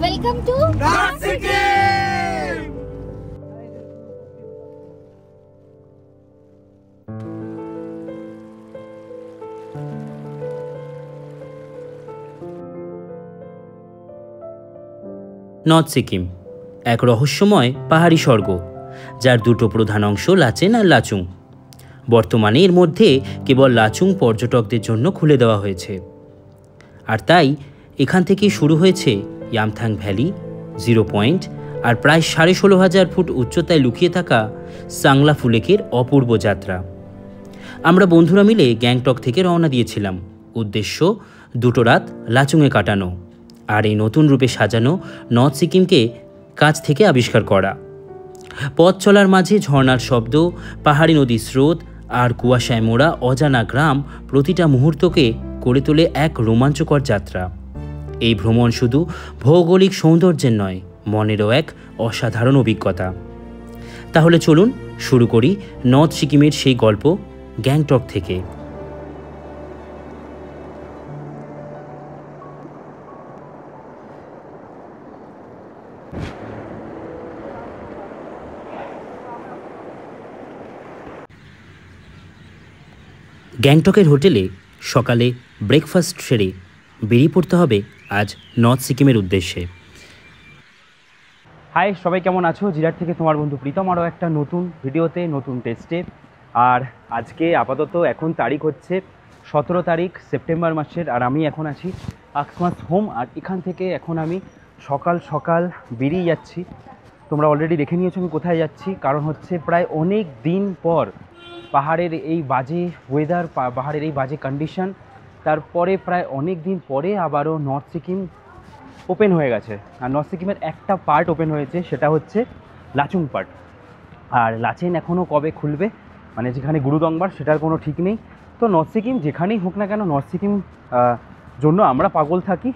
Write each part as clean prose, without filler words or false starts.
Welcome to North Sikkim! North Sikkim এক রহস্যময় পাহাড়ি স্বর্গ, যার দুটো প্রধান অংশ লাচেন আর লাচুং। বর্তমানে এর মধ্যে কেবল লাচুং পর্যটকদের জন্য খুলে দেওয়া হয়েছে। আর তাই এখান থেকেই শুরু হয়েছে ইয়ামথাং ভ্যালি, 0 পয়েন্ট আর প্রায় 16,500 ফুট উচ্চতায় লুকিয়ে থাকা সাংলাফু লেকের অপূর্ব যাত্রা। আমরা বন্ধুরা মিলে গ্যাংটক থেকে রওনা দিয়েছিলাম, উদ্দেশ্য 2 রাত লাচুংয়ে কাটানো আর এই নতুন রূপে সাজানো নর্থ সিকিমকে কাছ থেকে আবিষ্কার করা। পথ চলার মাঝে ঝর্ণার শব্দ, পাহাড়ি নদীর স্রোত আর কুয়াশায় মোড়া অজানা গ্রাম প্রতিটা মুহূর্তকে করে তোলে এক রোমাঞ্চকর যাত্রা। এই ভ্রমণ শুধু ভৌগোলিক সৌন্দর্যের নয়, মনেরও এক অসাধারণ অভিজ্ঞতা। তাহলে চলুন শুরু করি নর্থ সিকিমের সেই গল্প গ্যাংটক থেকে। গ্যাংটকের হোটেলে সকালে ব্রেকফাস্ট সেরে বেরিয়ে পড়তে হবে আজ নর্থ সিকিমের উদ্দেশ্যে। হাই, সবাই কেমন আছো? জিরাট থেকে তোমার বন্ধু প্রীতম, আরও একটা নতুন ভিডিওতে, নতুন টেস্টে। আর আজকে আপাতত এখন তারিখ হচ্ছে 17 তারিখ সেপ্টেম্বর মাসের, আর আমি এখন আছি আকসমাস হোম। আর এখান থেকে এখন আমি সকাল সকাল বেরিয়ে যাচ্ছি। তোমরা অলরেডি দেখে নিয়েছো আমি কোথায় যাচ্ছি, কারণ হচ্ছে প্রায় অনেক দিন পর পাহাড়ের এই বাজে ওয়েদার, পাহাড়ের এই বাজে কন্ডিশন, তারপরে প্রায় অনেক দিন পরে আবারও নর্থ সিকিম ওপেন হয়ে গেছে। আর নর্থ সিকিমের একটা পার্ট ওপেন হয়েছে, সেটা হচ্ছে লাচুং পার্ট। আর লাচেন এখনও কবে খুলবে, মানে যেখানে গুরুদংবার, সেটার কোনো ঠিক নেই। তো নর্থ সিকিম যেখানেই হোক না কেন, নর্থ সিকিম জন্য আমরা পাগল থাকি।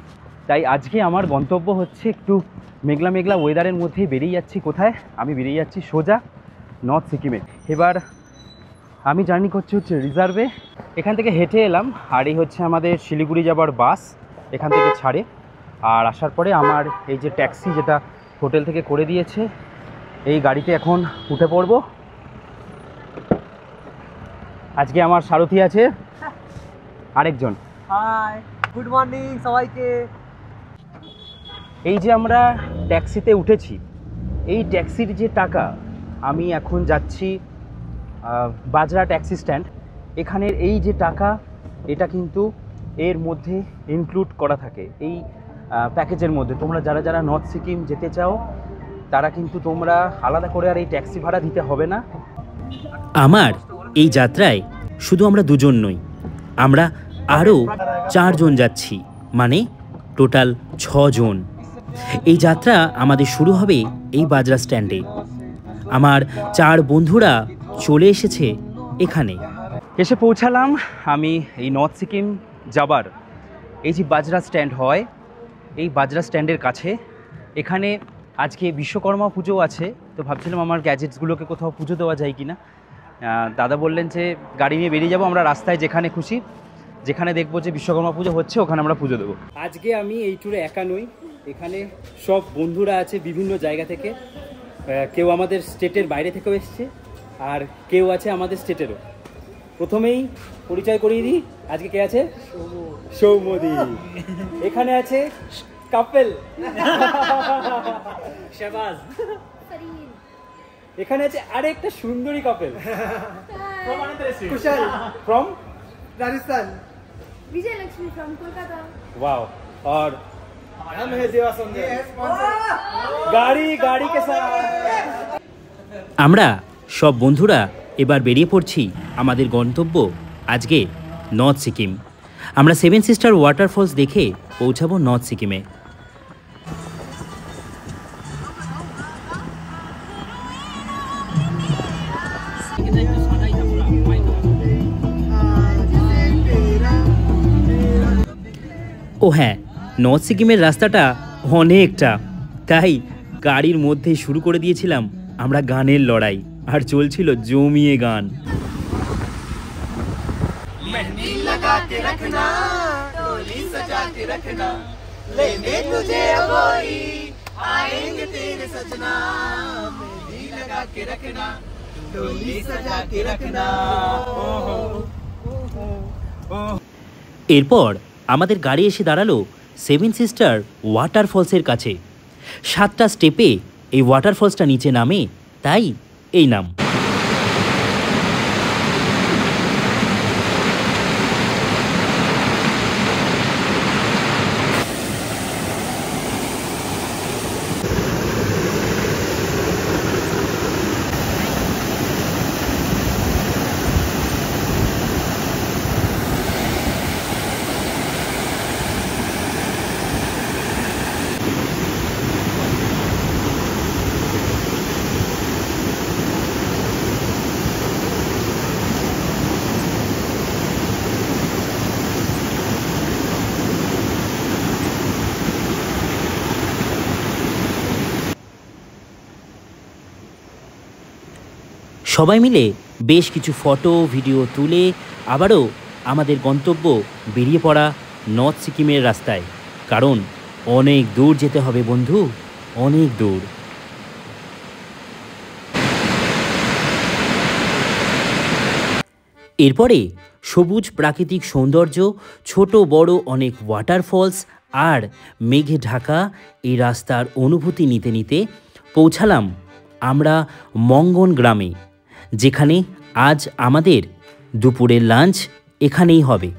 তাই আজকে আমার গন্তব্য হচ্ছে একটু মেঘলা মেঘলা ওয়েদারের মধ্যেই বেরিয়ে যাচ্ছি। কোথায়? আমি বেরিয়ে যাচ্ছি সোজা নর্থ সিকিমে। এবার আমি জার্নি করছি হচ্ছে রিজার্ভে। এখান থেকে হেঁটে এলাম, আর এই হচ্ছে আমাদের শিলিগুড়ি যাবার বাস, এখান থেকে ছাড়ে। আর আসার পরে আমার এই যে ট্যাক্সি, যেটা হোটেল থেকে করে দিয়েছে, এই গাড়িতে এখন উঠে পড়ব। আজকে আমার সারথি আছে আরেকজন। হাই, গুড মর্নিং সবাইকে। এই যে আমরা ট্যাক্সিতে উঠেছি, এই ট্যাক্সির যে টাকা, আমি এখন যাচ্ছি বাজরা ট্যাক্সি স্ট্যান্ড। এখানের এই যে টাকা, এটা কিন্তু এর মধ্যে ইনক্লুড করা থাকে এই প্যাকেজের মধ্যে। তোমরা যারা যারা নর্থ সিকিম যেতে চাও, তারা কিন্তু তোমরা আলাদা করে আর এই ট্যাক্সি ভাড়া দিতে হবে না। আমার এই যাত্রায় শুধু আমরা দুজন নই, আমরা আরও 4 জন যাচ্ছি, মানে টোটাল 6 জন। এই যাত্রা আমাদের শুরু হবে এই বাজরা স্ট্যান্ডে। আমার 4 বন্ধুরা চলে এসেছে এখানে। এসে পৌঁছালাম আমি এই নর্থ সিকিম যাবার এই যে বাজরা স্ট্যান্ড হয়, এই বাজরা স্ট্যান্ডের কাছে। এখানে আজকে বিশ্বকর্মা পুজো আছে, তো ভাবছিলাম আমার গ্যাজেটসগুলোকে কোথাও পুজো দেওয়া যায় কি না। দাদা বললেন যে গাড়ি নিয়ে বেরিয়ে যাবো, আমরা রাস্তায় যেখানে খুশি, যেখানে দেখবো যে বিশ্বকর্মা পুজো হচ্ছে, ওখানে আমরা পুজো দেবো। আজকে আমি এই ট্যুরে একা নই, এখানে সব বন্ধুরা আছে বিভিন্ন জায়গা থেকে। কেউ আমাদের স্টেটের বাইরে থেকেও এসছে, আর কেউ আছে আমাদের স্টেটেরও। প্রথমেই পরিচয় করিয়ে দিই, আজকে কে আছে? সৌমদি। এখানে আছে কাপেল শাহবাজ। এখানে আছে আরেকটা সুন্দরী couple Kushal from Rajasthan. Vijay Lakshmi from Kolkata. Wow. और हम है देवा सुंदर। গাড়ি কে সাথ। আমরা সব বন্ধুরা এবার বেরিয়ে পড়ছি আমাদের গন্তব্য আজকে নর্থ সিকিম। আমরা 7 সিস্টার ওয়াটারফলস দেখে পৌঁছাবো নর্থ সিকিমে। ও হ্যাঁ, নর্থ সিকিমের রাস্তাটা অনেকটা, তাই গাড়ির মধ্যে শুরু করে দিয়েছিলাম আমরা গানের লড়াই, আর চলছিল জমিয়ে গান। लेने तुझे वही आएंगे तेरे सजना मेहंदी लगा के रखना डोली सजा के रखना এরপর আমাদের গাড়ি এসে দাঁড়ালো সেভেন সিস্টার ওয়াটারফলসের কাছে। 7টা স্টেপে এই ওয়াটারফলসটা নিচে নামে, তাই এই নাম। সবাই মিলে বেশ কিছু ফটো ভিডিও তুলে আবারও আমাদের গন্তব্য বেরিয়ে পড়া নর্থ সিকিমের রাস্তায়, কারণ অনেক দূর যেতে হবে বন্ধু, অনেক দূর। এরপরে সবুজ প্রাকৃতিক সৌন্দর্য, ছোট বড় অনেক ওয়াটারফলস আর মেঘে ঢাকা এই রাস্তার অনুভূতি নিতে নিতে পৌঁছালাম আমরা মঙ্গন গ্রামে, যেখানে আজ আমাদের দুপুরের লাঞ্চ এখানেই হবে।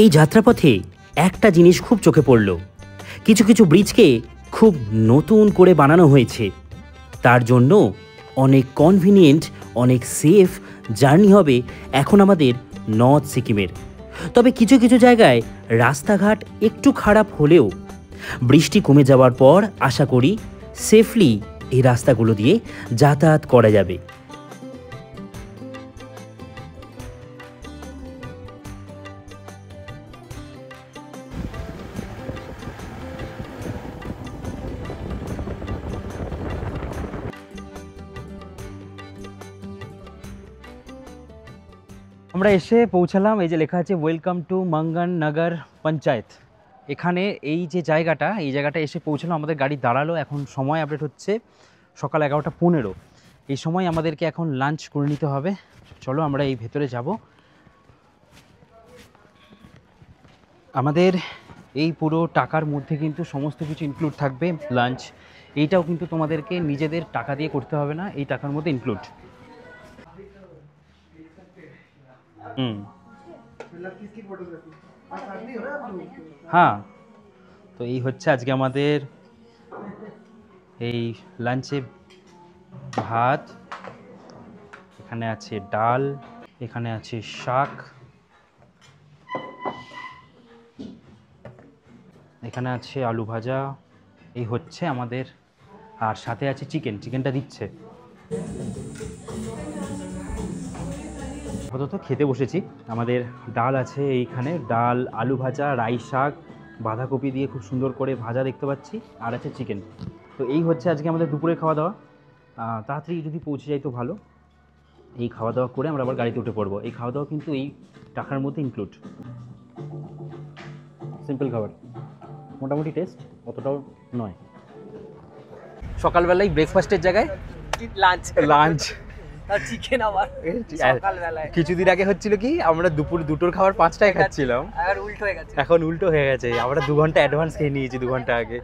এই যাত্রাপথে একটা জিনিস খুব চোখে পড়ল, কিছু কিছু ব্রিজকে খুব নতুন করে বানানো হয়েছে, তার জন্য অনেক কনভিনিয়েন্ট অনেক সেফ জার্নি হবে এখন আমাদের নর্থ সিকিমের। তবে কিছু কিছু জায়গায় রাস্তাঘাট একটু খারাপ হলেও বৃষ্টি কমে যাওয়ার পর আশা করি সেফলি এই রাস্তাগুলো দিয়ে যাতায়াত করা যাবে। আমরা এসে পৌঁছালাম, এই যে লেখা আছে ওয়েলকাম টু মঙ্গন নগর পঞ্চায়েত। এখানে এই যে জায়গাটা, এই জায়গাটা এসে পৌঁছালাম, আমাদের গাড়ি দাঁড়ালো। এখন সময় আপডেট হচ্ছে সকাল 11:15। এই সময় আমাদেরকে এখন লাঞ্চ করে নিতে হবে। চলো আমরা এই ভেতরে যাব। আমাদের এই পুরো টাকার মধ্যে কিন্তু সমস্ত কিছু ইনক্লুড থাকবে, লাঞ্চ। এইটাও কিন্তু তোমাদেরকে নিজেদের টাকা দিয়ে করতে হবে না, এই টাকার মধ্যে ইনক্লুড। হ্যাঁ, তো এই হচ্ছে আজকে আমাদের এই লাঞ্চে ভাত, এখানে আছে ডাল, এখানে আছে শাক, এখানে আছে আলু ভাজা, এই হচ্ছে আমাদের, আর সাথে আছে চিকেন। চিকেনটা দিচ্ছে। আপাতত খেতে বসেছি। আমাদের ডাল আছে এইখানে, ডাল, আলু ভাজা, রাই শাক, বাঁধাকপি দিয়ে খুব সুন্দর করে ভাজা দেখতে পাচ্ছি, আর আছে চিকেন। তো এই হচ্ছে আজকে আমাদের দুপুরে খাওয়া দাওয়া। তাড়াতাড়ি যদি পৌঁছে যাই তো ভালো। এই খাওয়া দাওয়া করে আমরা আবার গাড়িতে উঠে পড়বো। এই খাওয়া দাওয়া কিন্তু এই টাকার মধ্যে ইনক্লুড। সিম্পল খাবার, মোটামুটি টেস্ট অতটাও নয়। সকালবেলায় ব্রেকফাস্টের জায়গায় লাঞ্চ লাঞ্চ আর চিকেন আবার সকালবেলায়। কিছুদিন আগে হচ্ছিল কি আমরা দুপুর 2টোর খাবার 5টায় খাচ্ছিলাম, আর উল্টো হয়ে গেছে। এখন উল্টো হয়ে গেছে। আমরা 2 ঘন্টা অ্যাডভান্স খেয়ে নিয়েছি 2 ঘন্টা আগে।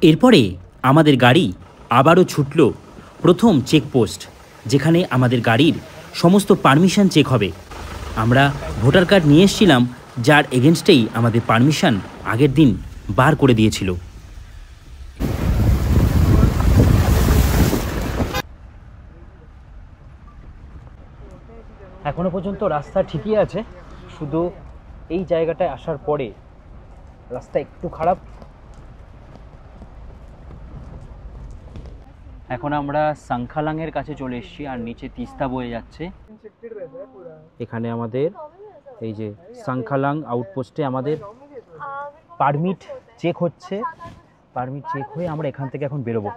এরপরে আমাদের গাড়ি আবারও ছুটল প্রথম চেকপোস্ট, যেখানে আমাদের গাড়ির সমস্ত পারমিশন চেক হবে। আমরা ভোটার কার্ড নিয়ে এসেছিলাম, যার এগেনস্টেই আমাদের পারমিশন আগের দিন বার করে দিয়েছিল। এখনো পর্যন্ত রাস্তা ঠিকই আছে, শুধু এই জায়গাটায় আসার পরে রাস্তা একটু খারাপ। এখন আমরা সাংখালাংয়ের কাছে চলে এসেছি, আর নিচে তিস্তা বয়ে যাচ্ছে। এখানে আমাদের এই যে সাংখালাং আউটপোস্টে আমাদের পারমিট চেক হচ্ছে। পারমিট চেক হয়ে আমরা এখান থেকে এখন বেরোবো।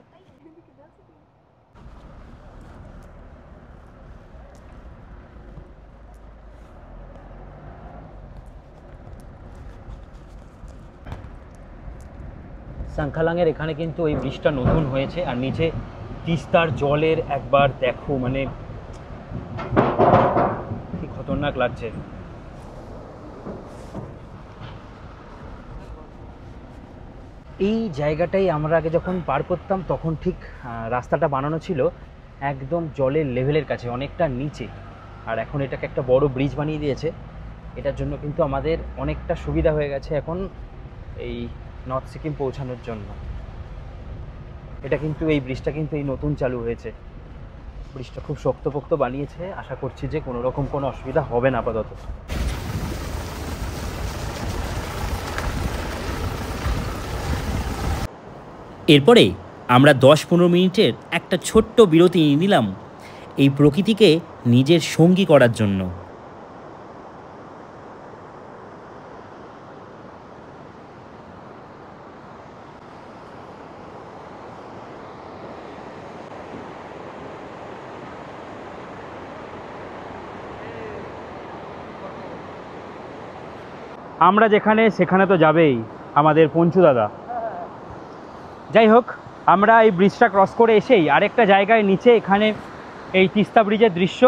সাংখালাংয়ের এখানে কিন্তু এই ব্রিজটা নতুন হয়েছে, আর নিচে তিস্তার জলের একবার দেখো, মানে কি খতরনাক লাগছে। এই জায়গাটাই আমরা আগে যখন পার করতাম তখন ঠিক রাস্তাটা বানানো ছিল একদম জলের লেভেলের কাছে, অনেকটা নিচে। আর এখন এটাকে একটা বড় ব্রিজ বানিয়ে দিয়েছে। এটার জন্য কিন্তু আমাদের অনেকটা সুবিধা হয়ে গেছে এখন এই নর্থ সিকিম পৌঁছানোর জন্য। এটা কিন্তু এই ব্রিজটা কিন্তু এই নতুন চালু হয়েছে। ব্রিজটা খুব শক্তপোক্ত বানিয়েছে, আশা করছি যে কোনো রকম কোনো অসুবিধা হবে না আপাতত। এরপরে আমরা 10-15 মিনিটের একটা ছোট্ট বিরতি নিয়ে নিলাম এই প্রকৃতিকে নিজের সঙ্গী করার জন্য। আমরা যেখানে সেখানে তো যাবেই আমাদের পঞ্চু দাদা। যাই হোক, আমরা এই ব্রিজটা ক্রস করে এসেই আরেকটা জায়গায় নিচে এখানে এই তিস্তা ব্রিজের দৃশ্য,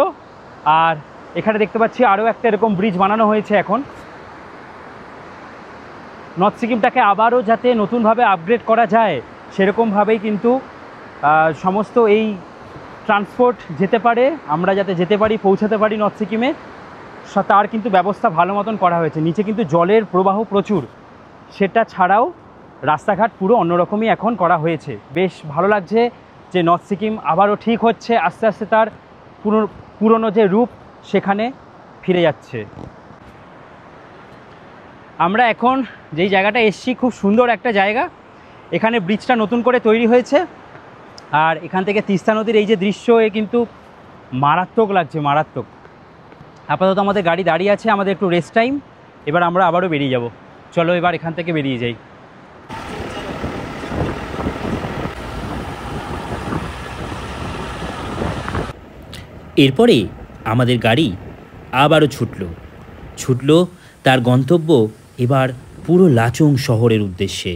আর এখানে দেখতে পাচ্ছি আরও একটা এরকম ব্রিজ বানানো হয়েছে এখন। নর্থ সিকিমটাকে আবারও যাতে নতুনভাবে আপগ্রেড করা যায় সেরকমভাবেই কিন্তু সমস্ত এই ট্রান্সপোর্ট যেতে পারে, আমরা যাতে যেতে পারি, পৌঁছাতে পারি নর্থ সিকিমে, তার কিন্তু ব্যবস্থা ভালো মতন করা হয়েছে। নিচে কিন্তু জলের প্রবাহ প্রচুর, সেটা ছাড়াও রাস্তাঘাট পুরো অন্যরকমই এখন করা হয়েছে। বেশ ভালো লাগছে যে নর্থ সিকিম আবারও ঠিক হচ্ছে, আস্তে আস্তে তার পুরনো যে রূপ সেখানে ফিরে যাচ্ছে। আমরা এখন যেই জায়গাটা এসছি খুব সুন্দর একটা জায়গা। এখানে ব্রিজটা নতুন করে তৈরি হয়েছে, আর এখান থেকে তিস্তা নদীর এই যে দৃশ্য, এ কিন্তু মারাত্মক লাগছে, মারাত্মক। আপাতত আমাদের গাড়ি দাঁড়িয়ে আছে, আমাদের একটু রেস্ট টাইম। এবার আমরা আবারও বেরিয়ে যাব। চলো এবার এখান থেকে বেরিয়ে যাই। এরপরে আমাদের গাড়ি আবারও ছুটল তার গন্তব্য এবার পুরো লাচুং শহরের উদ্দেশ্যে।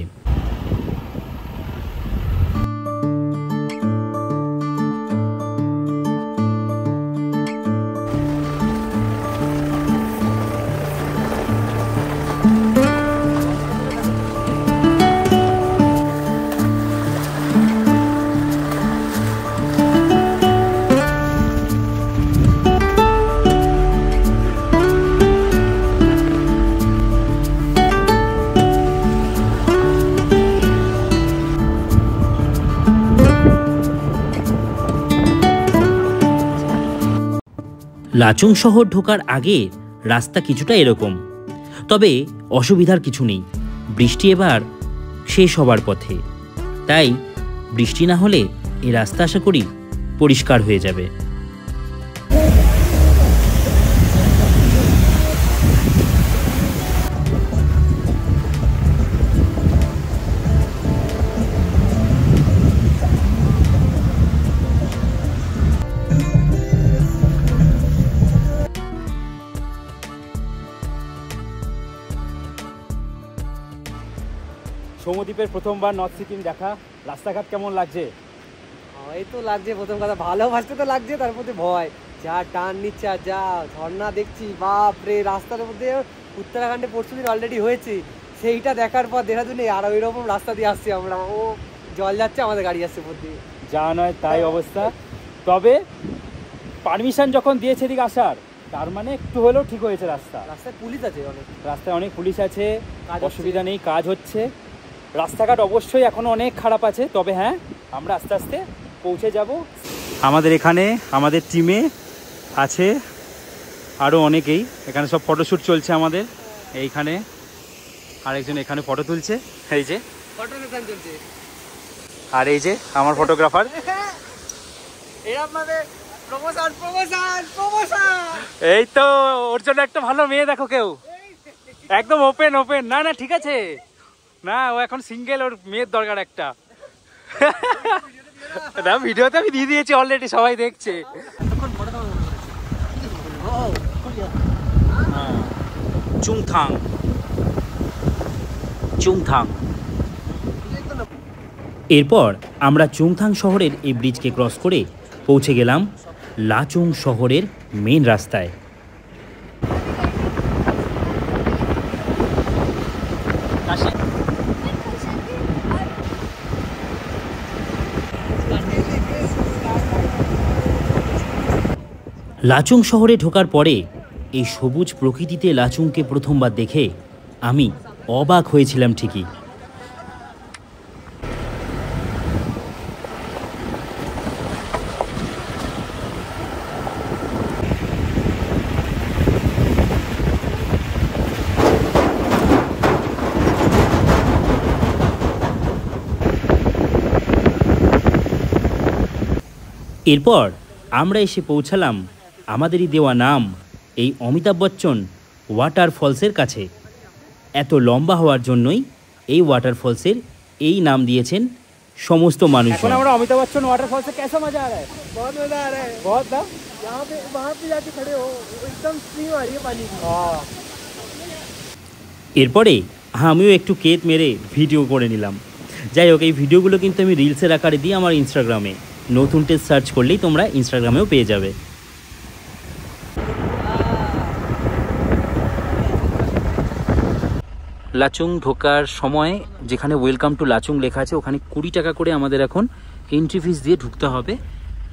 লাচুং শহর ঢোকার আগে রাস্তা কিছুটা এরকম, তবে অসুবিধার কিছু নেই। বৃষ্টি এবার শেষ হবার পথে, তাই বৃষ্টি না হলে এই রাস্তা আশা করি পরিষ্কার হয়ে যাবে। সৌম্যদ্বীপের প্রথমবার নর্থ সিকিম দেখা, রাস্তাঘাট কেমন লাগছে? এই তো লাগছে প্রথম কথা, ভালোবাসতে তো লাগছে, তার মধ্যে ভয়, যা টান নিচ্ছে আর যা ঝর্ণা দেখছি, বাপ রে। রাস্তার মধ্যে উত্তরাখণ্ডে পরশুদিন অলরেডি হয়েছে, সেইটা দেখার পর দেহরাদুনে আর ওই রকম রাস্তা দিয়ে আসছি আমরা, ও জল যাচ্ছে, আমাদের গাড়ি আসছে উপর দিয়ে। যা নয় তাই অবস্থা। তবে পারমিশন যখন দিয়েছে এদিকে আসার, তার মানে একটু হলেও ঠিক হয়েছে রাস্তা। রাস্তায় পুলিশ আছে অনেক, রাস্তায় অনেক পুলিশ আছে, অসুবিধা নেই, কাজ হচ্ছে। রাস্তাঘাট অবশ্যই এখনও অনেক খারাপ আছে, তবে হ্যাঁ আমরা আস্তে আস্তে পৌঁছে যাব। আমাদের এখানে আমাদের টিমে আছে আরও অনেকেই, এখানে সব ফটোশ্যুট চলছে আমাদের। এইখানে আরেকজন এখানে ফটো তুলছে, এই যে ফটো সেশন চলছে। আর এই যে আমার ফটোগ্রাফার। এই তো ওর জন্য একটা ভালো মেয়ে দেখো, কেউ একদম ওপেন ওপেন। না না ঠিক আছে, না ও এখন সিঙ্গেল, ওর মেয়ের দরকার একটা। না ভিডিওতে আমি দিয়ে দিয়েছি অলরেডি, সবাই দেখছে। চুংথাং চুংথাং। এরপর আমরা চুংথাং শহরের এই ব্রিজকে ক্রস করে পৌঁছে গেলাম লাচুং শহরের মেন রাস্তায়। লাচুং শহরে ঢোকার পরে এই সবুজ প্রকৃতিতে লাচুংকে প্রথমবার দেখে আমি অবাক হয়েছিলাম ঠিকই। এরপর আমরা এসে পৌঁছালাম আমাদেরই দেওয়া নাম এই অমিতাভ বচ্চন ওয়াটারফলসের কাছে। এত লম্বা হওয়ার জন্যই এই ওয়াটারফলসের এই নাম দিয়েছেন সমস্ত মানুষ। এখন আমরা অমিতাভ বচ্চন ওয়াটারফলসে कैसा मजा आ रहा है? बहुत मजा आ रहा है, बहुत ना? यहाँ पे वहाँ पे जाके खड़े हो, एकदम स्ट्रीम आ रही है पानी की। এরপরে আমিও একটু কেত মেরে ভিডিও করে নিলাম। যাই হোক, এই ভিডিওগুলো কিন্তু আমি রিলসের আকারে দিই আমার ইনস্টাগ্রামে, নতুন টেস্ট সার্চ করলেই তোমরা ইনস্টাগ্রামেও পেয়ে যাবে। লাচুং ঢোকার সময় যেখানে ওয়েলকাম টু লাচুং লেখা আছে, ওখানে 20 টাকা করে আমাদের এখন এন্ট্রি ফিস দিয়ে ঢুকতে হবে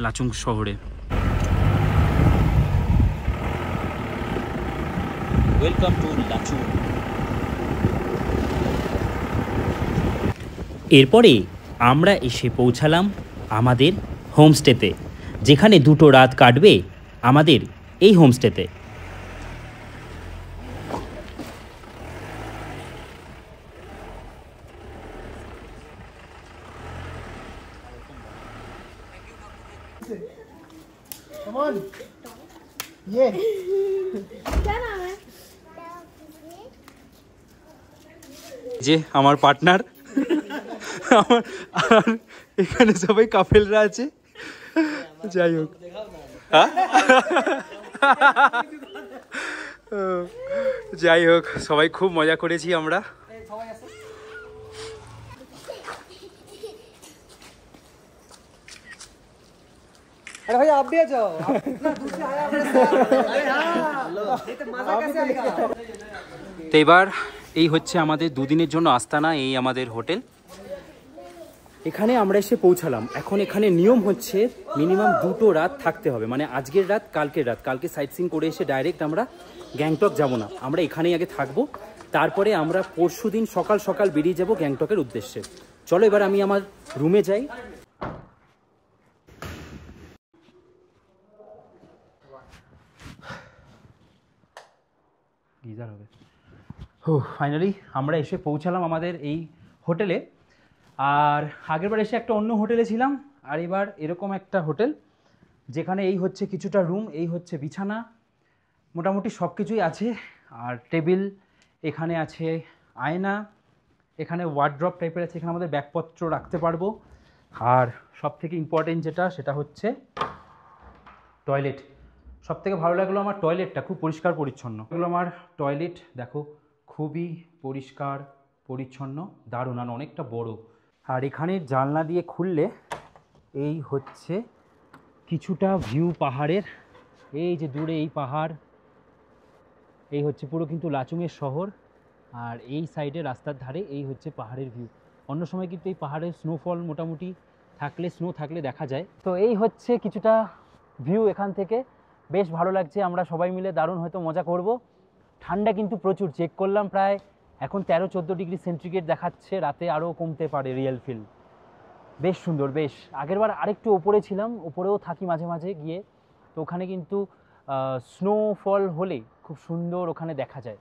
লাচুং শহরে। Welcome to Lachung. এরপরে আমরা এসে পৌঁছালাম আমাদের হোমস্টেতে, যেখানে 2 রাত কাটবে আমাদের এই হোমস্টেতে। क्या नाम है? যে আমার পার্টনার, আমার আর এখানে সবাই কাপেলরা আছে। যাই হোক, যাই হোক সবাই খুব মজা করেছি আমরা। अरे भाई आप भी आ जाओ, आप इतना दूर से आया हमारे साथ। अरे हाँ, ये तो मजा कैसे आएगा? তো এবার এই হচ্ছে আমাদের 2 দিনের জন্য আস্তানা, এই আমাদের হোটেল। এখানে আমরা এসে পৌঁছালাম। এখন এখানে নিয়ম হচ্ছে মিনিমাম 2 রাত থাকতে হবে, মানে আজকের রাত কালকের রাত। কালকে সাইট সিইং করে এসে ডাইরেক্ট আমরা গ্যাংটক যাব না, আমরা এখানেই আগে থাকবো। তারপরে আমরা পরশুদিন সকাল সকাল বেরিয়ে যাব গ্যাংটকের উদ্দেশ্যে। চলো এবার আমি আমার রুমে যাই। গিজার হবে। ফাইনালি আমরা এসে পৌঁছালাম আমাদের এই হোটেলে। আর আগেরবার এসে একটা অন্য হোটেলে ছিলাম, আর এবার এরকম একটা হোটেল, যেখানে এই হচ্ছে কিছুটা রুম, এই হচ্ছে বিছানা, মোটামুটি সব কিছুই আছে। আর টেবিল, এখানে আছে আয়না, এখানে ওয়ার্ড্রপ টাইপের আছে, এখানে আমাদের ব্যাগপত্র রাখতে পারবো। আর সব থেকে ইম্পর্টেন্ট যেটা, সেটা হচ্ছে টয়লেট। সব থেকে ভালো লাগলো আমার টয়লেটটা, খুব পরিষ্কার পরিচ্ছন্ন। এগুলো আমার টয়লেট দেখো, খুবই পরিষ্কার পরিচ্ছন্ন, দারুণ, আর অনেকটা বড়। আর এখানে জানলা দিয়ে খুললে এই হচ্ছে কিছুটা ভিউ পাহাড়ের। এই যে দূরে এই পাহাড়, এই হচ্ছে পুরো কিন্তু লাচুংয়ের শহর। আর এই সাইডে রাস্তার ধারে এই হচ্ছে পাহাড়ের ভিউ। অন্য সময় কিন্তু এই পাহাড়ের স্নোফল মোটামুটি থাকলে, স্নো থাকলে দেখা যায়। তো এই হচ্ছে কিছুটা ভিউ এখান থেকে, বেশ ভালো লাগছে। আমরা সবাই মিলে দারুণ হয়তো মজা করব। ঠান্ডা কিন্তু প্রচুর, চেক করলাম প্রায় এখন 13-14 ডিগ্রি সেন্টিগ্রেড দেখাচ্ছে, রাতে আরও কমতে পারে রিয়েল ফিল। বেশ সুন্দর, বেশ। আগেরবার আরেকটু ওপরে ছিলাম, ওপরেও থাকি মাঝে মাঝে গিয়ে, তো ওখানে কিন্তু স্নোফল হলে খুব সুন্দর ওখানে দেখা যায়।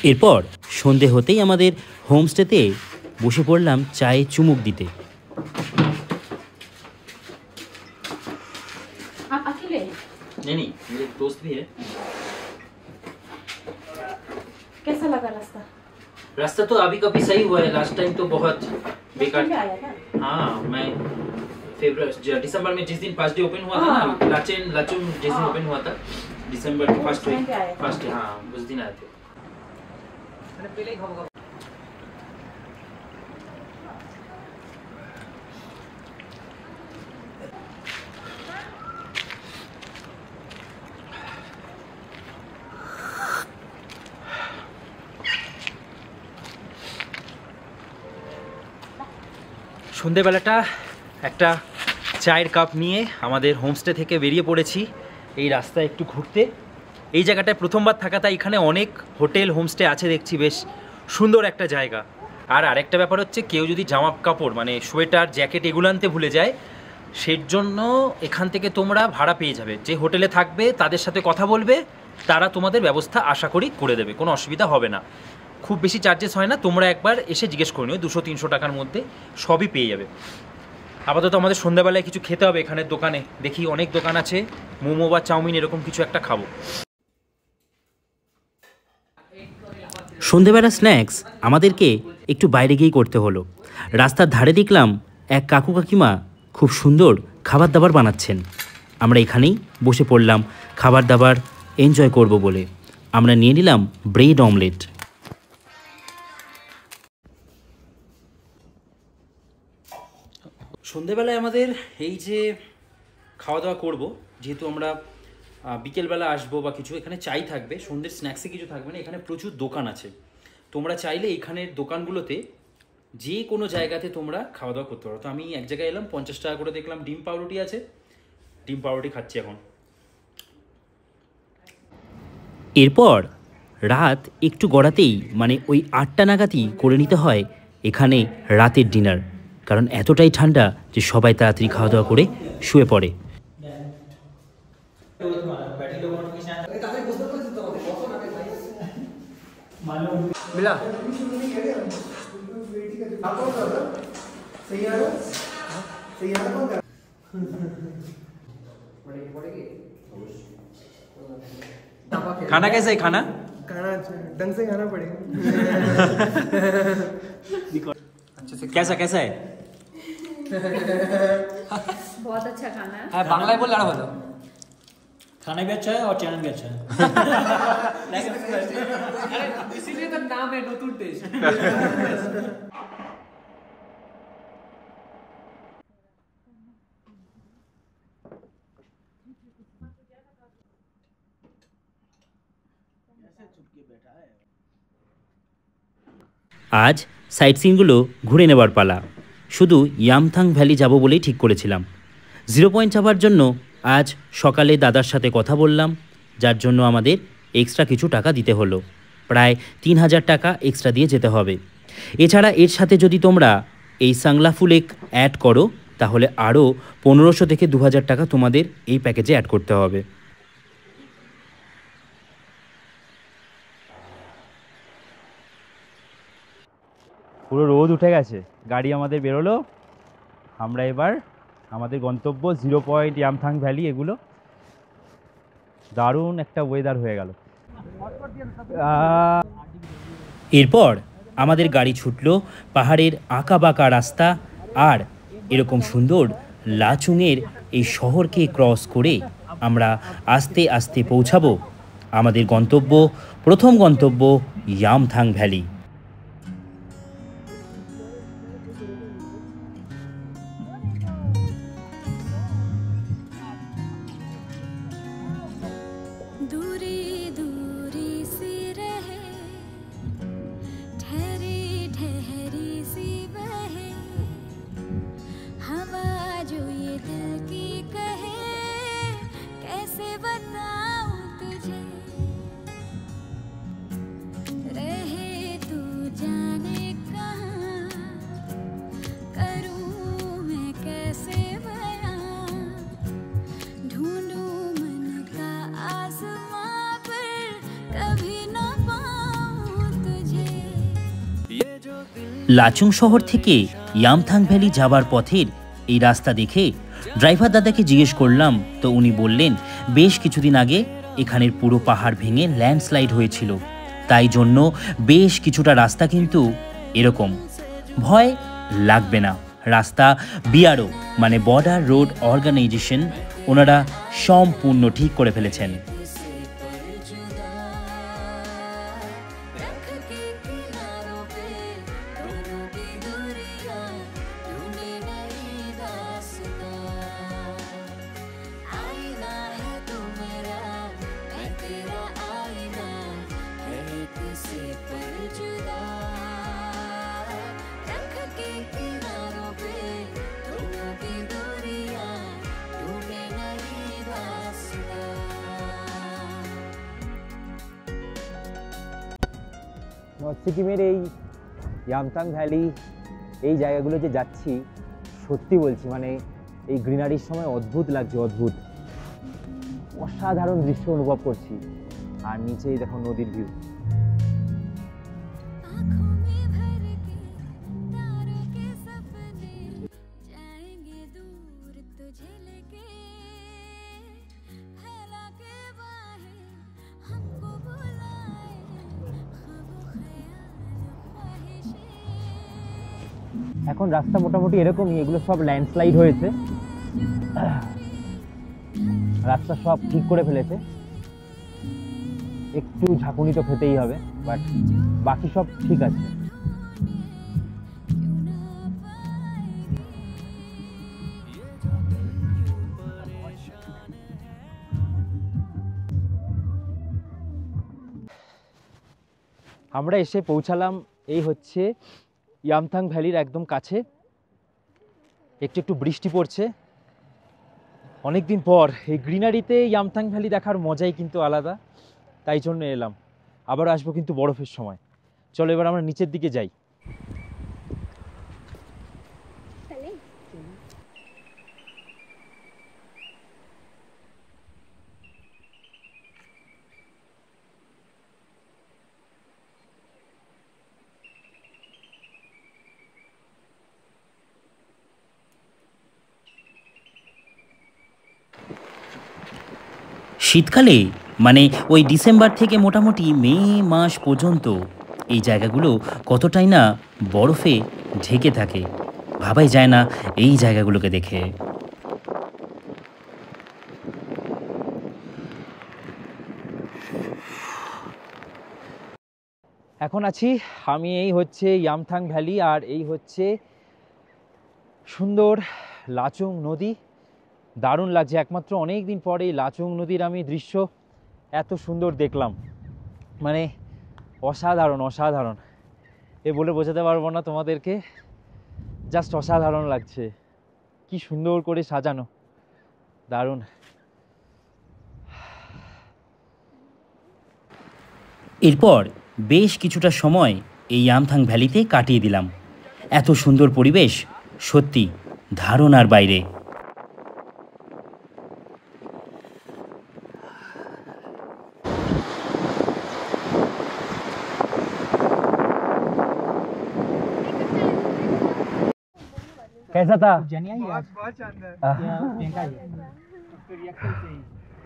এরপর সন্ধে হতেই আমাদের হোমস্টেতে বসে পড়লাম চায়ে চুমুক দিতে। आप अकेले? नहीं, मेरे दोस्त भी है। कैसा लगा रास्ता? रास्ता तो अभी कभी सही हुआ है, लास्ट टाइम तो बहुत बेकार में आया था? हाँ, मैं दिसंबर में जिस दिन फर्स्ट डे ओपन हुआ था ना, लाचुंग जिस दिन ओपन हुआ था दिसंबर के फर्स्ट हाँ उस दिन आए थे। সন্ধেবেলাটা একটা চায়ের কাপ নিয়ে আমাদের হোমস্টে থেকে বেরিয়ে পড়েছি এই রাস্তায় একটু ঘুরতে। এই জায়গাটায় প্রথমবার থাকা, তাই এখানে অনেক হোটেল হোমস্টে আছে দেখছি, বেশ সুন্দর একটা জায়গা। আর আরেকটা ব্যাপার হচ্ছে, কেউ যদি জামা কাপড় মানে সোয়েটার জ্যাকেট এগুলো আনতে ভুলে যায়, সের জন্য এখান থেকে তোমরা ভাড়া পেয়ে যাবে। যে হোটেলে থাকবে তাদের সাথে কথা বলবে, তারা তোমাদের ব্যবস্থা আশা করি করে দেবে, কোনো অসুবিধা হবে না। খুব বেশি চার্জেস হয় না, তোমরা একবার এসে জিজ্ঞেস করে নিও, 200-300 টাকার মধ্যে সবই পেয়ে যাবে। আপাতত আমাদের সন্ধ্যাবেলায় কিছু খেতে হবে এখানের দোকানে, দেখি অনেক দোকান আছে, মোমো বা চাউমিন এরকম কিছু একটা খাবো। সন্ধেবেলা স্ন্যাক্স আমাদেরকে একটু বাইরে গিয়েই করতে হলো। রাস্তার ধারে দেখলাম এক কাকু কাকিমা খুব সুন্দর খাবার দাবার বানাচ্ছেন। আমরা এখানেই বসে পড়লাম খাবার দাবার এনজয় করব বলে। আমরা নিয়ে নিলাম ব্রেড অমলেট। সন্ধেবেলায় আমাদের এই যে খাওয়া দাওয়া করব, যেহেতু আমরা বিকেলবেলা আসবো বা কিছু, এখানে চাই থাকবে, সন্ধ্যের স্ন্যাক্সে কিছু থাকবে না। এখানে প্রচুর দোকান আছে, তোমরা চাইলে এখানের দোকানগুলোতে যে কোনো জায়গাতে তোমরা খাওয়া দাওয়া করতে পারো। তো আমি এক জায়গায় এলাম, 50 টাকা করে দেখলাম ডিম পাউরুটি আছে, ডিম পাউরুটি খাচ্ছি এখন। এরপর রাত একটু গড়াতেই মানে ওই 8টা নাগাদই করে নিতে হয় এখানে রাতের ডিনার, কারণ এতটাই ঠান্ডা যে সবাই তাড়াতাড়ি খাওয়া দাওয়া করে শুয়ে পড়ে। खाना कैसा है? खाना ढंग से खाना पड़ेगा। कैसा कैसा है? बहुत अच्छा खाना है। বাংলায় বললে আরো ভালো। खाना भी अच्छा है और चैनल भी अच्छा है। इसीलिए तो नाम है नतुन टेस्ट। আজ সাইট সিনগুলো ঘুরে নেবার পালা। শুধু ইয়ামথাং ভ্যালি যাব বলেই ঠিক করেছিলাম। 0 পয়েন্ট যাবার জন্য আজ সকালে দাদার সাথে কথা বললাম, যার জন্য আমাদের এক্সট্রা কিছু টাকা দিতে হলো। প্রায় 3000 টাকা এক্সট্রা দিয়ে যেতে হবে। এছাড়া এর সাথে যদি তোমরা এই সাংলাফু লেক অ্যাড করো, তাহলে আরও 1500 থেকে 2000 টাকা তোমাদের এই প্যাকেজে অ্যাড করতে হবে। পুরো রোদ উঠে গেছে, গাড়ি আমাদের বেরোলো। আমরা এবার আমাদের গন্তব্য 0 পয়েন্ট, ইয়ামথাং ভ্যালি, এগুলো দারুণ একটা ওয়েদার হয়ে গেল। এরপর আমাদের গাড়ি ছুটলো পাহাড়ের আঁকা বাঁকা রাস্তা আর এরকম সুন্দর লাচুংয়ের এই শহরকে ক্রস করে আমরা আস্তে আস্তে পৌঁছাবো আমাদের গন্তব্য, প্রথম গন্তব্য ইয়ামথাং ভ্যালি। লাচুং শহর থেকে ইয়ামথাং ভ্যালি যাবার পথের এই রাস্তা দেখে ড্রাইভার দাদাকে জিজ্ঞেস করলাম, তো উনি বললেন বেশ কিছুদিন আগে এখানের পুরো পাহাড় ভেঙে ল্যান্ডস্লাইড হয়েছিল, তাই জন্য বেশ কিছুটা রাস্তা কিন্তু এরকম। ভয় লাগবে না, রাস্তা বিআরও মানে বর্ডার রোড অর্গানাইজেশন ওনারা সম্পূর্ণ ঠিক করে ফেলেছেন। নর্থ সিকিমের এই ইয়ামথাং ভ্যালি এই জায়গাগুলো যে যাচ্ছি, সত্যি বলছি মানে এই গ্রিনারির সময় অদ্ভুত লাগছে, অদ্ভুত অসাধারণ দৃশ্য অনুভব করছি। আর নিচেই দেখো নদীর ভিউ। এখন রাস্তা মোটামুটি এরকমই, এগুলো সব ল্যান্ডস্লাইড হয়েছে, রাস্তা সব ঠিক করে ফেলেছে, একটু ঝাঁকুনি তো খেতেই হবে, বাট বাকি সব ঠিক আছে। আমরা এসে পৌঁছালাম, এই হচ্ছে ইয়ামথাং ভ্যালির একদম কাছে। একটু একটু বৃষ্টি পড়ছে, অনেকদিন পর এই গ্রিনারিতে ইয়ামথাং ভ্যালি দেখার মজাই কিন্তু আলাদা, তাই জন্য এলাম। আবার আসবো কিন্তু বরফের সময়। চলো এবার আমরা নিচের দিকে যাই। শীতকালে মানে ওই ডিসেম্বর থেকে মোটামুটি মে মাস পর্যন্ত এই জায়গাগুলো কতটাই না বরফে ঢেকে থাকে, ভাবাই যায় না এই জায়গাগুলোকে দেখে। এখন আছি আমি, এই হচ্ছে ইয়ামথাং ভ্যালি, আর এই হচ্ছে সুন্দর লাচুং নদী। দারুণ লাগছে, একমাত্র অনেক দিন পরে এই লাচুং নদীর আমি দৃশ্য এত সুন্দর দেখলাম, মানে অসাধারণ অসাধারণ, এ বলে বোঝাতে পারবো না তোমাদেরকে, জাস্ট অসাধারণ লাগছে, কি সুন্দর করে সাজানো, দারুণ। এরপর বেশ কিছুটা সময় এই ইয়ামথাং ভ্যালিতে কাটিয়ে দিলাম। এত সুন্দর পরিবেশ, সত্যি ধারণার বাইরে। कैसा था?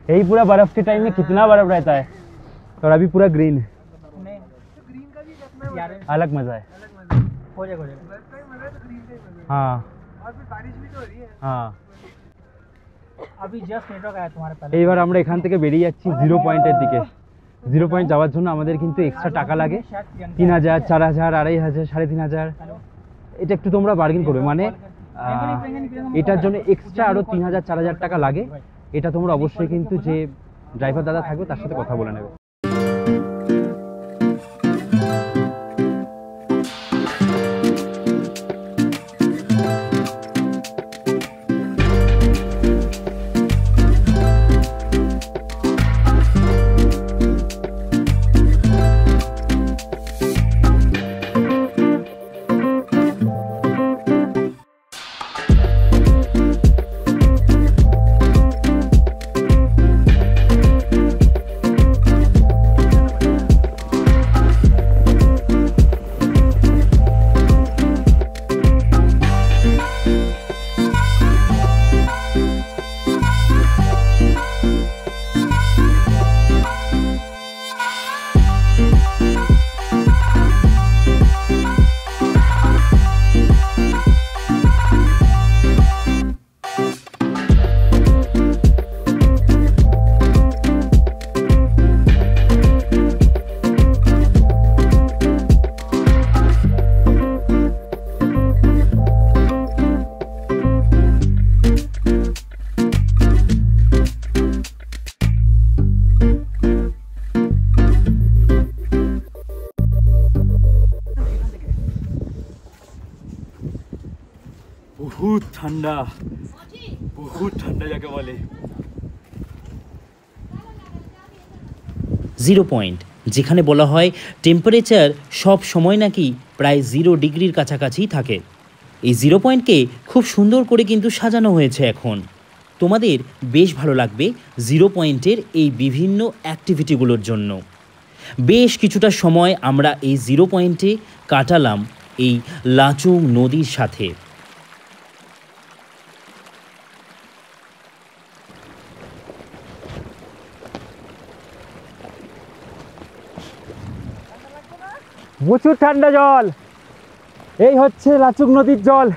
यही पूरा बर्फ के टाइम में कितना बर्फ रहता है, और अभी पूरा ग्रीन, अलग मजा है। हाँ हाँ, अभी जस्ट नेटवर्क आया तुम्हारे पास। এইবার আমরা এখান থেকে বেরিয়ে যাচ্ছি জিরো পয়েন্টের দিকে। জিরো পয়েন্ট যাওয়ার জন্য আমাদের কিন্তু এক্সট্রা টাকা লাগে, 3000, 4000, 2500, 3500। এটা একটু তোমরা বার্গেন করবে, মানে এটার জন্য এক্সট্রা আরও 3000, 4000 টাকা লাগে। এটা তোমরা অবশ্যই কিন্তু যে ড্রাইভার দাদা থাকবে তার সাথে কথা বলে নেবে। বহুত ঠান্ডা, বহুত ঠান্ডা যাকে বলে। 0 পয়েন্ট, যেখানে বলা হয় টেম্পারেচার সব সময় নাকি প্রায় 0 ডিগ্রির কাছাকাছি থাকে। এই 0 পয়েন্টকে খুব সুন্দর করে কিন্তু সাজানো হয়েছে এখন। তোমাদের বেশ ভালো লাগবে 0 পয়েন্টের এই বিভিন্ন অ্যাক্টিভিটিগুলোর জন্য। বেশ কিছুটা সময় আমরা এই 0 পয়েন্টে কাটালাম এই লাচুং নদীর সাথে। প্রচুর ঠান্ডা জল, এই হচ্ছে লাচুং নদীর জল।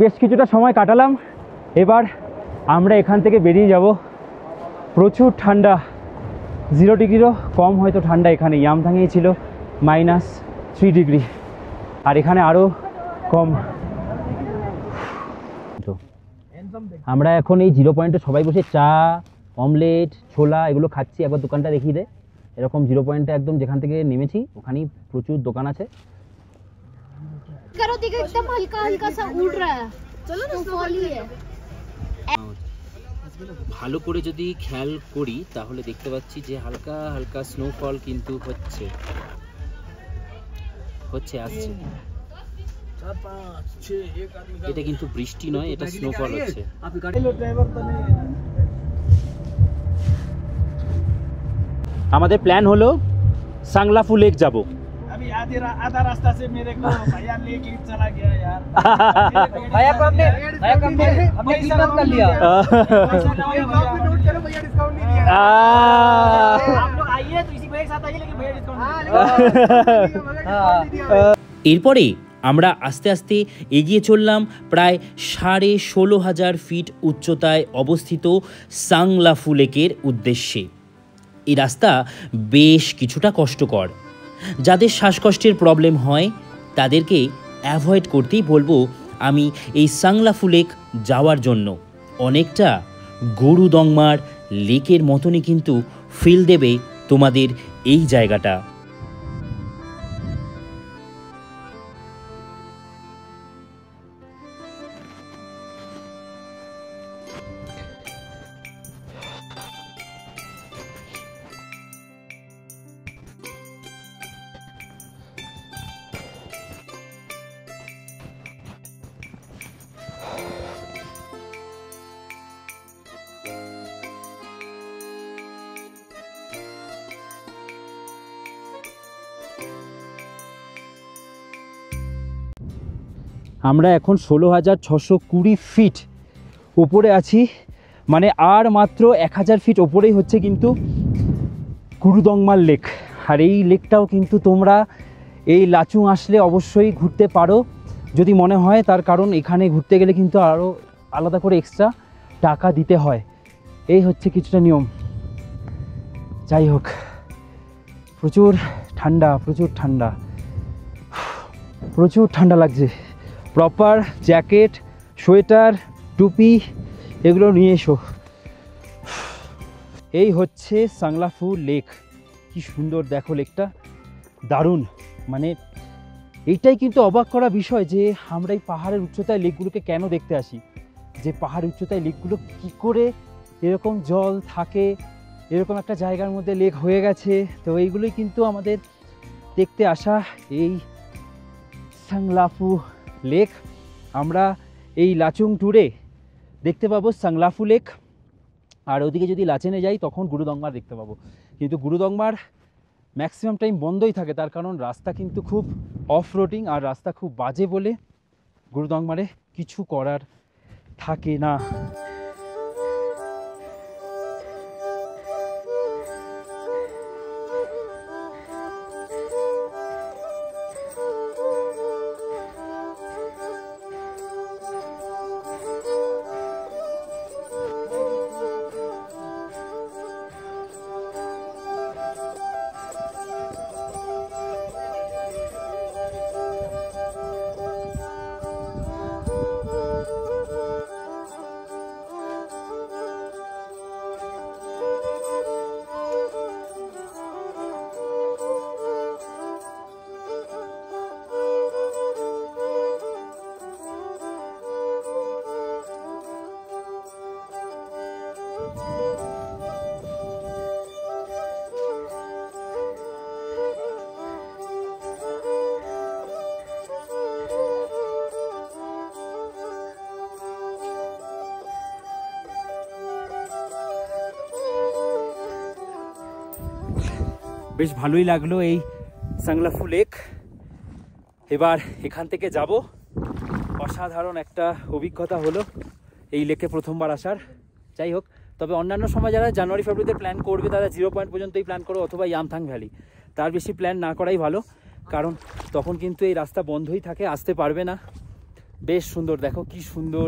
বেশ কিছুটা সময় কাটালাম, এবার আমরা এখান থেকে বেরিয়ে যাব। প্রচুর ঠান্ডা, 0 ডিগ্রিরও কম হয়তো ঠান্ডা এখানে। ইয়ামথাংয়েই ছিল -3 ডিগ্রি, আর এখানে আরও কম। আমরা এখন এই 0 পয়েন্টে সবাই বসে চা, অমলেট, ছোলা এগুলো খাচ্ছি। একবার দোকানটা দেখিয়ে দে। এরকম 0 পয়েন্টে একদম যেখান থেকে নেমেছি ওখানেই প্রচুর দোকান আছে। करो देखो एकदम हल्का हल्का सा उड़ रहा है। चलो ना स्नोफॉल ही है। ভালো করে যদি খেয়াল করি তাহলে দেখতে পাচ্ছি যে হালকা হালকা স্নোফল কিন্তু হচ্ছে আসছে। এটা কিন্তু বৃষ্টি নয়, এটা স্নোফল হচ্ছে। আমাদের প্ল্যান হলো সাংলাফু লেক যাব। आधा रास्ता से मेरे को भैया लेके चला गया यार। भैया को हमने क्लीन अप कर लिया। नोट करो भैया, डिस्काउंट नहीं दिया। आप लोग आइए तो इसी भैया के साथ आइए, लेकिन भैया डिस्काउंट नहीं दिया। এরপরে আমরা আস্তে আস্তে এগিয়ে চললাম প্রায় 16,500 ফিট উচ্চতায় অবস্থিত সাংলাফু লেকের উদ্দেশ্যে। এই রাস্তা বেশ কিছুটা কষ্টকর। যাদের শ্বাসকষ্টের প্রবলেম হয় তাদেরকে অ্যাভয়েড করতেই বলবো আমি এই সাংলাফু লেক যাওয়ার জন্য। অনেকটা গুরুদংমার লেকের মতনই কিন্তু ফিল দেবে তোমাদের এই জায়গাটা। আমরা এখন 16,620 ফিট উপরে আছি, মানে আর মাত্র 1000 ফিট ওপরেই হচ্ছে কিন্তু গুরুদংমার লেক। আর এই লেকটাও কিন্তু তোমরা এই লাচুং আসলে অবশ্যই ঘুরতে পারো যদি মনে হয়, তার কারণ এখানে ঘুরতে গেলে কিন্তু আরও আলাদা করে এক্সট্রা টাকা দিতে হয়। এই হচ্ছে কিছুটা নিয়ম। যাই হোক, প্রচুর ঠান্ডা, প্রচুর ঠান্ডা, প্রচুর ঠান্ডা লাগছে। প্রপার জ্যাকেট, সোয়েটার, টুপি এগুলো নিয়ে এসো। এই হচ্ছে সাংলাফু লেক। কি সুন্দর দেখো লেকটা, দারুণ। মানে এইটাই কিন্তু অবাক করা বিষয় যে আমরা এই পাহাড়ের উচ্চতায় লেকগুলোকে কেন দেখতে আসি, যে পাহাড়ের উচ্চতায় লেকগুলো কি করে এরকম জল থাকে, এরকম একটা জায়গার মধ্যে লেক হয়ে গেছে। তো এইগুলোই কিন্তু আমাদের দেখতে আসা এই সাংলাফু লেক। আমরা এই লাচুং ট্যুরে দেখতে পাবো সাংলাফু লেক, আর ওদিকে যদি লাচেনে যাই তখন গুরুদংমার দেখতে পাবো। কিন্তু গুরুদংমার ম্যাক্সিমাম টাইম বন্ধই থাকে, তার কারণ রাস্তা কিন্তু খুব অফ রোডিং, আর রাস্তা খুব বাজে বলে গুরুদংমারে কিছু করার থাকে না। বেশ ভালোই লাগলো এই সাংলাফু লেক। এবার এখান থেকে যাব। অসাধারণ একটা অভিজ্ঞতা হলো এই লেকে প্রথমবার আসার। যাই হোক, তবে অন্যান্য সময় যারা জানুয়ারি ফেব্রুয়ারিতে প্ল্যান করবে তারা 0 পয়েন্ট পর্যন্তই প্ল্যান করো, অথবা ইয়ামথাং ভ্যালি। তার বেশি প্ল্যান না করাই ভালো, কারণ তখন কিন্তু এই রাস্তা বন্ধই থাকে, আসতে পারবে না। বেশ সুন্দর, দেখো কি সুন্দর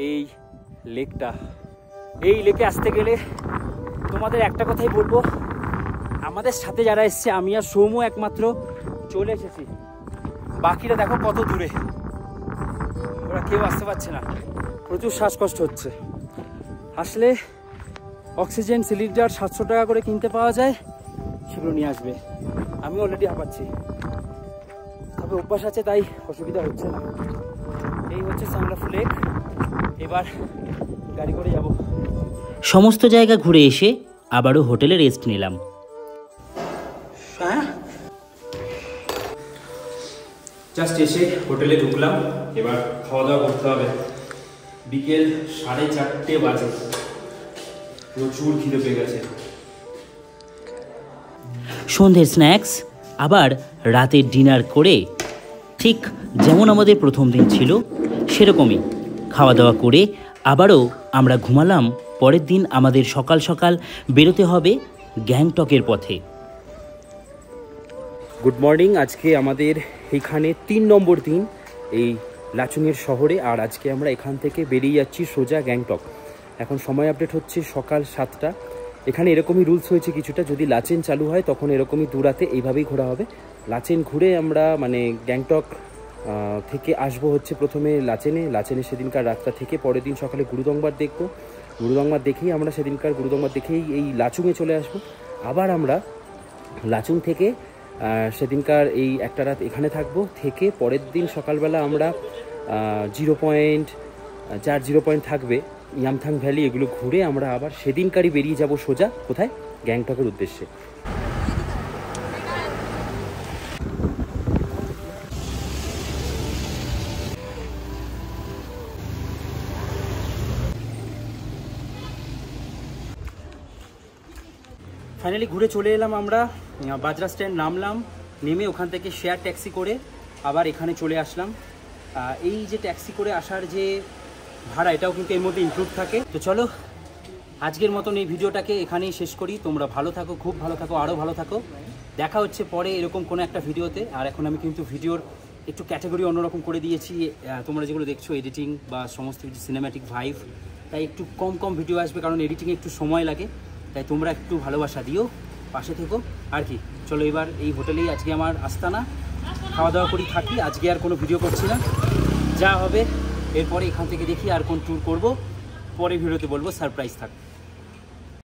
এই লেকটা। এই লেকে আসতে গেলে তোমাদের একটা কথাই বলবো, আমাদের সাথে যারা এসছে, আমি আর সৌম্য একমাত্র চলে এসেছি, বাকিরা দেখো কত দূরে, ওরা কেউ আসতে পারছে না, প্রচুর শ্বাসকষ্ট হচ্ছে। আসলে অক্সিজেন সিলিন্ডার 700 টাকা করে কিনতে পাওয়া যায়, সেগুলো নিয়ে আসবে। আমি অলরেডি হাঁপাচ্ছি, তবে অভ্যাস আছে তাই অসুবিধা হচ্ছে না। এই হচ্ছে সাংলাফু লেক। এবার গাড়ি করে যাব। সমস্ত জায়গা ঘুরে এসে আবারও হোটেলে রেস্ট নিলাম। জাস্ট এসে হোটেলে ঢুকলাম, এবার খাওয়া দাওয়া করতে হবে। বিকেল 4:30 বাজে, প্রচুর খিদে পেয়ে গেছে। সন্ধ্যের স্ন্যাক্স, আবার রাতের ডিনার করে ঠিক যেমন আমাদের প্রথম দিন ছিল সেরকমই খাওয়া দাওয়া করে আবারও আমরা ঘুমালাম। পরের দিন আমাদের সকাল সকাল বেরোতে হবে গ্যাংটকের পথে। Good morning. আজকে আমাদের এখানে 3 নম্বর দিন এই লাচুংয়ের শহরে, আর আজকে আমরা এখান থেকে বেরিয়ে যাচ্ছি সোজা গ্যাংটক। এখন সময় আপডেট হচ্ছে সকাল 7টা। এখানে এরকমই রুলস হয়েছে কিছুটা, যদি লাচেন চালু হয় তখন এরকমই দুরাতে এইভাবেই ঘোরা হবে। লাচেন ঘুরে আমরা মানে গ্যাংটক থেকে আসবো হচ্ছে প্রথমে লাচেনে সেদিনকার রাতটা থেকে পরের দিন সকালে গুরুদংবার দেখবো। গুরুদংবার দেখেই আমরা সেদিনকার গুরুদংবার দেখেই এই লাচুংয়ে চলে আসবো। আবার আমরা লাচুং থেকে সেদিনকার এই একটা রাত এখানে থাকবো, থেকে পরের দিন সকালবেলা আমরা 0 পয়েন্ট থাকবে ইয়ামথাং ভ্যালি, এগুলো ঘুরে আমরা আবার সেদিনকারই বেরিয়ে যাব সোজা কোথায়, গ্যাংটকের উদ্দেশ্যে। ফাইনালি ঘুরে চলে এলাম আমরা বাজরা স্ট্যান্ড, নামলাম, নেমে ওখান থেকে শেয়ার ট্যাক্সি করে আবার এখানে চলে আসলাম। এই যে ট্যাক্সি করে আসার যে ভাড়া, এটাও কিন্তু এর মধ্যে ইনক্লুড থাকে। তো চলো আজকের মতন এই ভিডিওটাকে এখানেই শেষ করি। তোমরা ভালো থাকো, খুব ভালো থাকো, আরও ভালো থাকো। দেখা হচ্ছে পরে এরকম কোনো একটা ভিডিওতে। আর এখন আমি কিন্তু ভিডিওর একটু ক্যাটাগরি অন্যরকম করে দিয়েছি। তোমরা যেগুলো দেখছো এডিটিং বা সমস্ত কিছু সিনেম্যাটিক ভাইভ, তাই একটু কম ভিডিও আসবে, কারণ এডিটিংয়ে একটু সময় লাগে। তাই তোমরা একটু ভালোবাসা দিও, পাশে থেকো। আর কি, চলো এবার এই হোটেলেই আজকে আমার আস্তানা, খাওয়া দাওয়া করি, থাকি। আজকে আর কোনো ভিডিও করছি না, যা হবে এরপরে এখান থেকে দেখি আর কোন ট্যুর করব, পরে ভিডিওতে বলবো, সারপ্রাইজ থাক।